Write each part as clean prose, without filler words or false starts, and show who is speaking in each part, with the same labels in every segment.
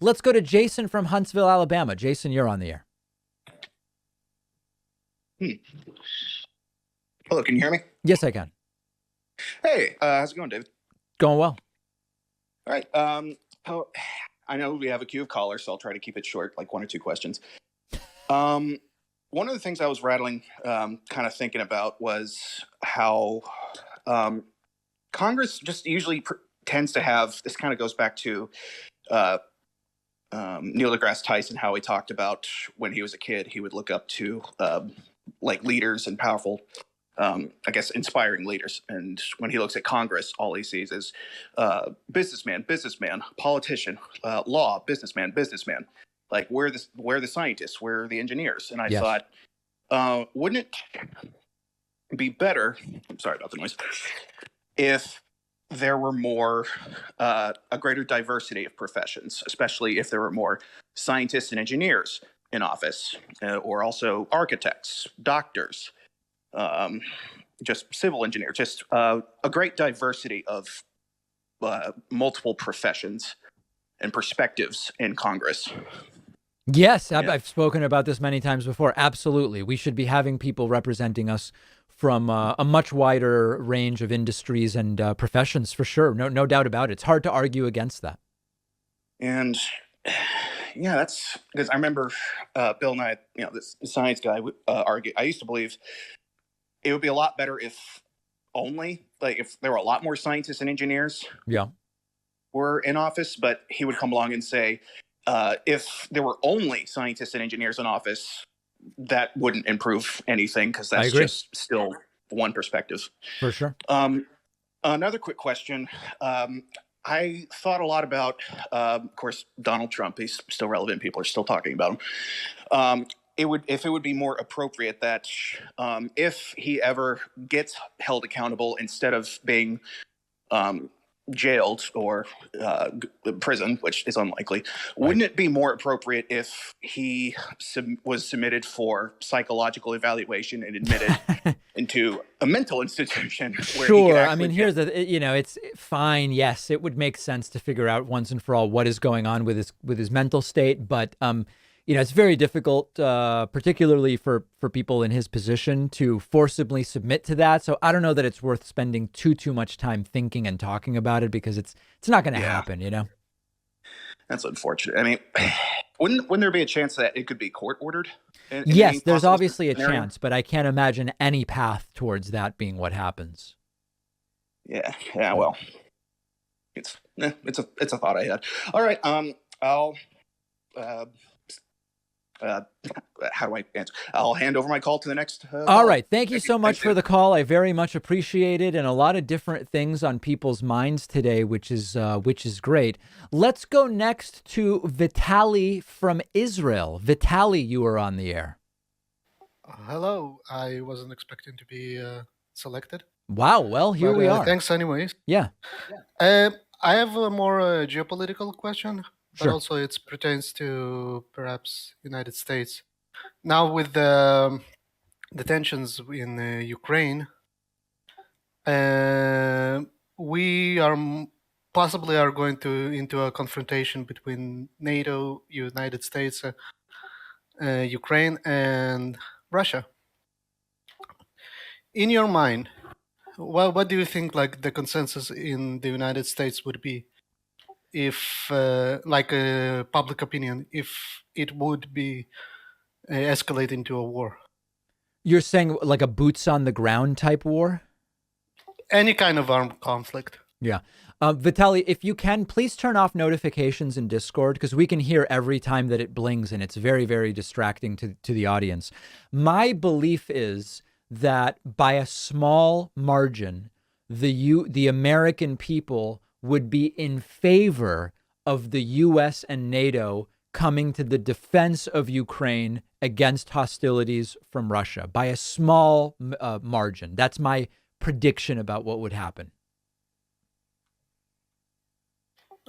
Speaker 1: Let's go to Jason from Huntsville, Alabama. Jason, you're on the air.
Speaker 2: Hello, can you hear me?
Speaker 1: Yes, I can.
Speaker 2: Hey, how's it going, David?
Speaker 1: Going well.
Speaker 2: All right. I know we have a queue of callers, so I'll try to keep it short, like 1 or 2 questions. One of the things I was rattling, kind of thinking about was how Congress just usually tends to have, this kind of goes back to Neil deGrasse Tyson, how he talked about when he was a kid, he would look up to like leaders and powerful, I guess, inspiring leaders. And when he looks at Congress, all he sees is businessman, politician, law, businessman. Like, where are the scientists? Where are the engineers? And I thought, wouldn't it be better? I'm sorry about the noise. If there were more, a greater diversity of professions, especially if there were more scientists and engineers in office, or also architects, doctors, just civil engineers, just a great diversity of multiple professions and perspectives in Congress.
Speaker 1: Yes, I've spoken about this many times before. Absolutely. We should be having people representing us from a much wider range of industries and professions, for sure. No doubt about it. It's hard to argue against that.
Speaker 2: And yeah, that's because I remember Bill Nye, this science guy, would argue. I used to believe it would be a lot better if there were a lot more scientists and engineers were in office, but he would come along and say, if there were only scientists and engineers in office, that wouldn't improve anything, because that's just still one perspective.
Speaker 1: For sure.
Speaker 2: Another quick question. I thought a lot about, of course, Donald Trump. He's still relevant. People are still talking about him. If it would be more appropriate that if he ever gets held accountable, instead of being jailed or prison, which is unlikely, wouldn't it be more appropriate if he was submitted for psychological evaluation and admitted into a mental institution?
Speaker 1: Sure. I mean, here's it's fine. Yes, it would make sense to figure out once and for all what is going on with his mental state, but it's very difficult, particularly for people in his position, to forcibly submit to that. So I don't know that it's worth spending too much time thinking and talking about it, because it's not going to happen,
Speaker 2: That's unfortunate. I mean, wouldn't there be a chance that it could be court ordered?
Speaker 1: Yes, there's obviously a chance, but I can't imagine any path towards that being what happens.
Speaker 2: Yeah. Well, it's a thought I had. All right. I'll. How do I answer? I'll hand over my call to the next.
Speaker 1: All right. Thank you so much for the call. I very much appreciate it, and a lot of different things on people's minds today, which is great. Let's go next to Vitali from Israel. Vitali, you are on the air.
Speaker 3: Hello. I wasn't expecting to be selected.
Speaker 1: Wow. Well, here we are.
Speaker 3: Thanks anyways.
Speaker 1: Yeah.
Speaker 3: I have a more geopolitical question. But
Speaker 1: Sure.
Speaker 3: also it pertains to perhaps United States. Now with the tensions in Ukraine, we are possibly going into a confrontation between NATO, United States, Ukraine, and Russia. In your mind, what do you think, like, the consensus in the United States would be? If, like a public opinion, if it would be escalate into a war?
Speaker 1: You're saying like a boots on the ground type war?
Speaker 3: Any kind of armed conflict.
Speaker 1: Yeah. Vitali, if you can, please turn off notifications in Discord, because we can hear every time that it blings, and it's very, very distracting to the audience. My belief is that by a small margin, the American people would be in favor of the U.S. and NATO coming to the defense of Ukraine against hostilities from Russia by a small margin. That's my prediction about what would happen.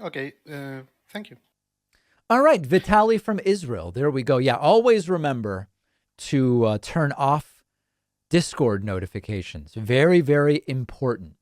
Speaker 3: Okay, thank you.
Speaker 1: All right, Vitali from Israel. There we go. Yeah, always remember to turn off Discord notifications. Very, very important.